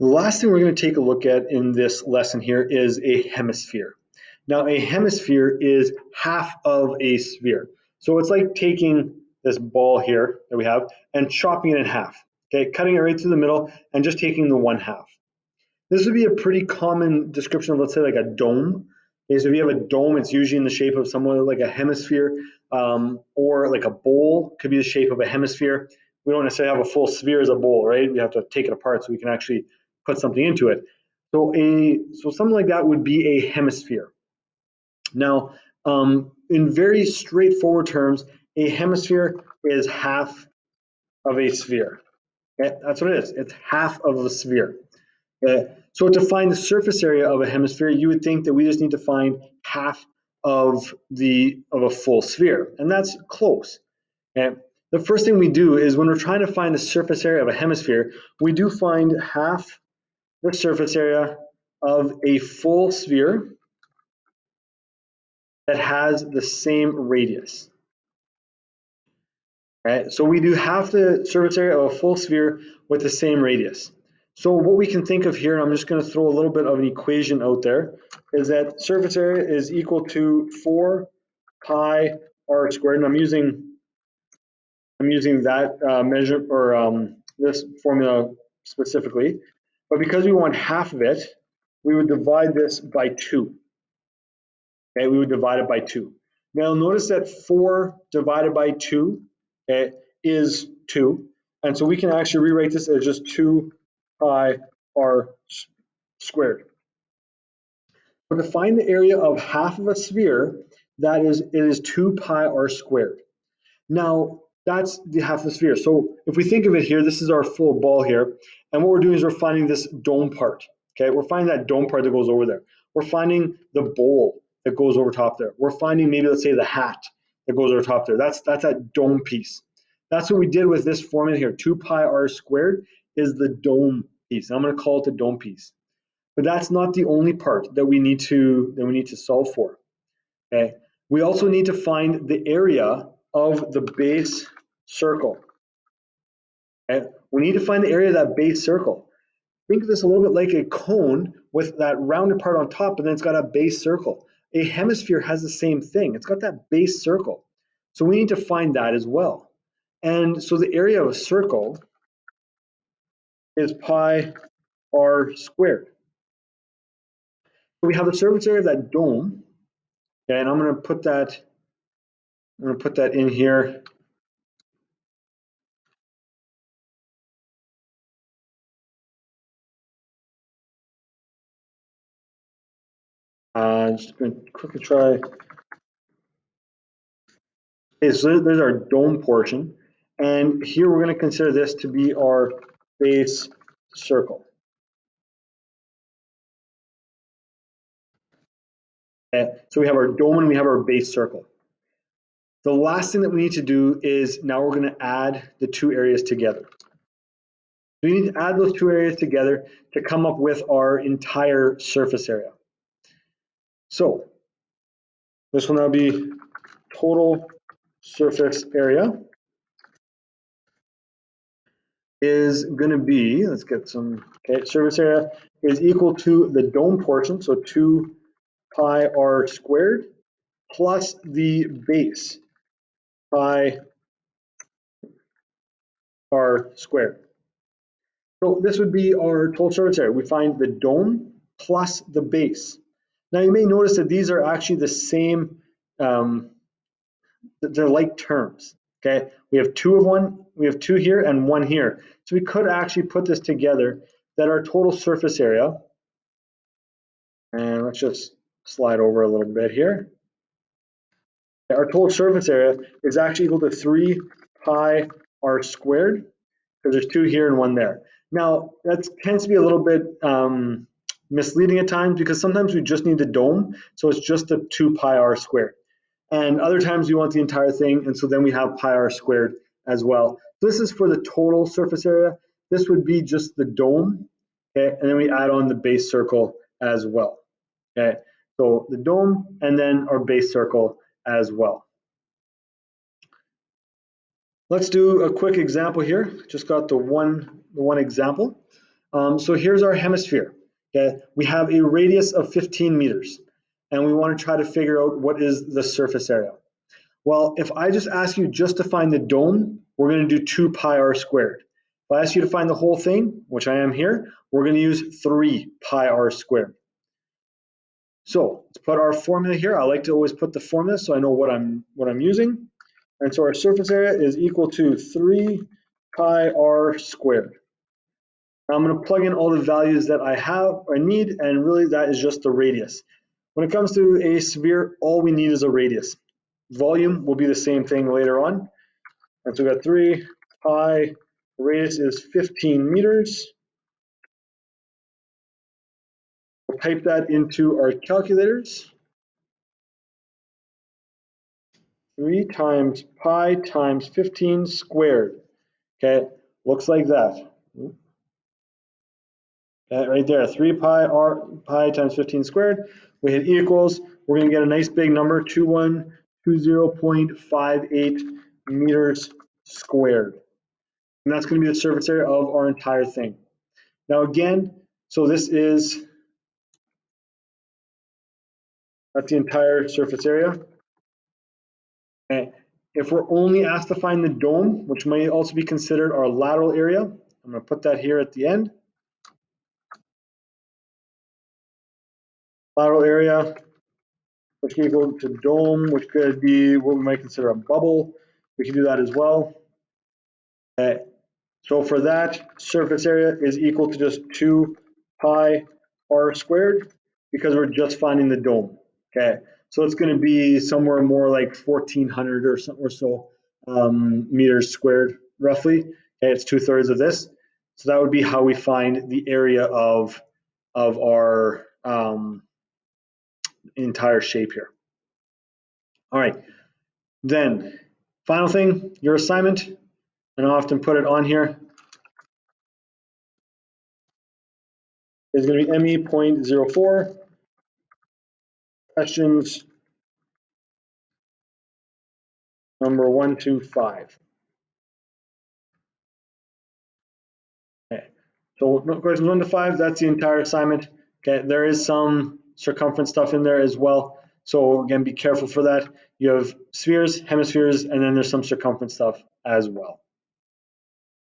The last thing we're going to take a look at in this lesson here is a hemisphere. Now, a hemisphere is half of a sphere. So it's like taking this ball here that we have and chopping it in half, okay, cutting it right through the middle and just taking the one half. This would be a pretty common description of, let's say, like a dome. Okay, so if you have a dome, it's usually in the shape of somewhat like a hemisphere, or like a bowl could be the shape of a hemisphere. We don't necessarily have a full sphere as a bowl, right? We have to take it apart so we can actually put something into it. So something like that would be a hemisphere. Now, in very straightforward terms, a hemisphere is half of a sphere. Okay? That's what it is. It's half of a sphere. Okay? So to find the surface area of a hemisphere, you would think that we just need to find half of a full sphere, and that's close. Okay? The first thing we do is when we're trying to find the surface area of a hemisphere, we do find half the surface area of a full sphere that has the same radius. Right? So we do half the surface area of a full sphere with the same radius. So what we can think of here, and I'm just going to throw a little bit of an equation out there, is that surface area is equal to 4 pi r squared, and I'm using that measure or this formula specifically. But because we want half of it, we would divide this by 2. Okay, we would divide it by 2. Now notice that 4 divided by 2, okay, is 2. And so we can actually rewrite this as just 2 pi r squared. So to find the area of half of a sphere, it is 2 pi r squared. Now, that's the half of the sphere. So if we think of it here, this is our full ball here. And what we're doing is we're finding this dome part. Okay, we're finding that dome part that goes over there. We're finding the bowl that goes over top there. We're finding maybe, let's say, the hat that goes over top there. That's that dome piece. That's what we did with this formula here. 2 pi r squared is the dome piece. I'm going to call it the dome piece. But that's not the only part that we need to solve for. Okay, we also need to find the area of the base circle. Okay? We need to find the area of that base circle. Think of this a little bit like a cone with that rounded part on top, and then it's got a base circle. A hemisphere has the same thing. It's got that base circle. So we need to find that as well. And so the area of a circle is pi r squared. So we have the surface area of that dome, okay, and I'm going to put that in here. Just going to quickly try. Okay, so there's our dome portion. And here we're going to consider this to be our base circle. Okay, so we have our dome and we have our base circle. The last thing that we need to do is now we're going to add the two areas together. We need to add those two areas together to come up with our entire surface area. So this will now be total surface area is going to be, let's get some, okay, surface area is equal to the dome portion, so 2 pi r squared, plus the base, pi r squared. So this would be our total surface area. We find the dome plus the base. Now you may notice that these are actually the same, they're like terms. Okay, we have two of one, we have two here and one here. So we could actually put this together that our total surface area, and let's just slide over a little bit here. Our total surface area is actually equal to 3 pi r squared, because there's two here and one there. Now, that tends to be a little bit misleading at times, because sometimes we just need the dome, so it's just the 2 pi r squared. And other times we want the entire thing, and so then we have pi r squared as well. So this is for the total surface area. This would be just the dome, okay, and then we add on the base circle as well. Okay, so the dome and then our base circle as well. Let's do a quick example here. Just got the one example. So here's our hemisphere. Okay, we have a radius of 15 meters, and we want to try to figure out what is the surface area. Well, if I just ask you just to find the dome, we're going to do 2 pi r squared. If I ask you to find the whole thing, which I am here, we're going to use 3 pi r squared. So let's put our formula here. I like to always put the formula so I know what I'm using. And so our surface area is equal to 3 pi r squared. Now I'm going to plug in all the values that I have or need, and really that is just the radius. When it comes to a sphere, all we need is a radius. Volume will be the same thing later on. And so we got 3 pi, the radius is 15 meters. We'll type that into our calculators. 3 times pi times 15 squared. Okay, looks like that. Okay, right there, 3 pi times 15 squared. We hit equals. We're going to get a nice big number, 2120.58 meters squared. And that's going to be the surface area of our entire thing. Now again, so that's the entire surface area. Okay. If we're only asked to find the dome, which might also be considered our lateral area, I'm going to put that here at the end. Lateral area, which can equal to dome, which could be what we might consider a bubble. We can do that as well. Okay. So for that, surface area is equal to just 2 pi r squared because we're just finding the dome. Okay, so it's going to be somewhere more like 1,400 or so meters squared, roughly. Okay, it's 2/3 of this. So that would be how we find the area of our entire shape here. All right, then final thing, your assignment, and I'll often put it on here, is going to be ME.04, questions number 1 to 5. Okay, so questions 1 to 5, that's the entire assignment. Okay, there is some circumference stuff in there as well. So again, be careful for that. You have spheres, hemispheres, and then there's some circumference stuff as well.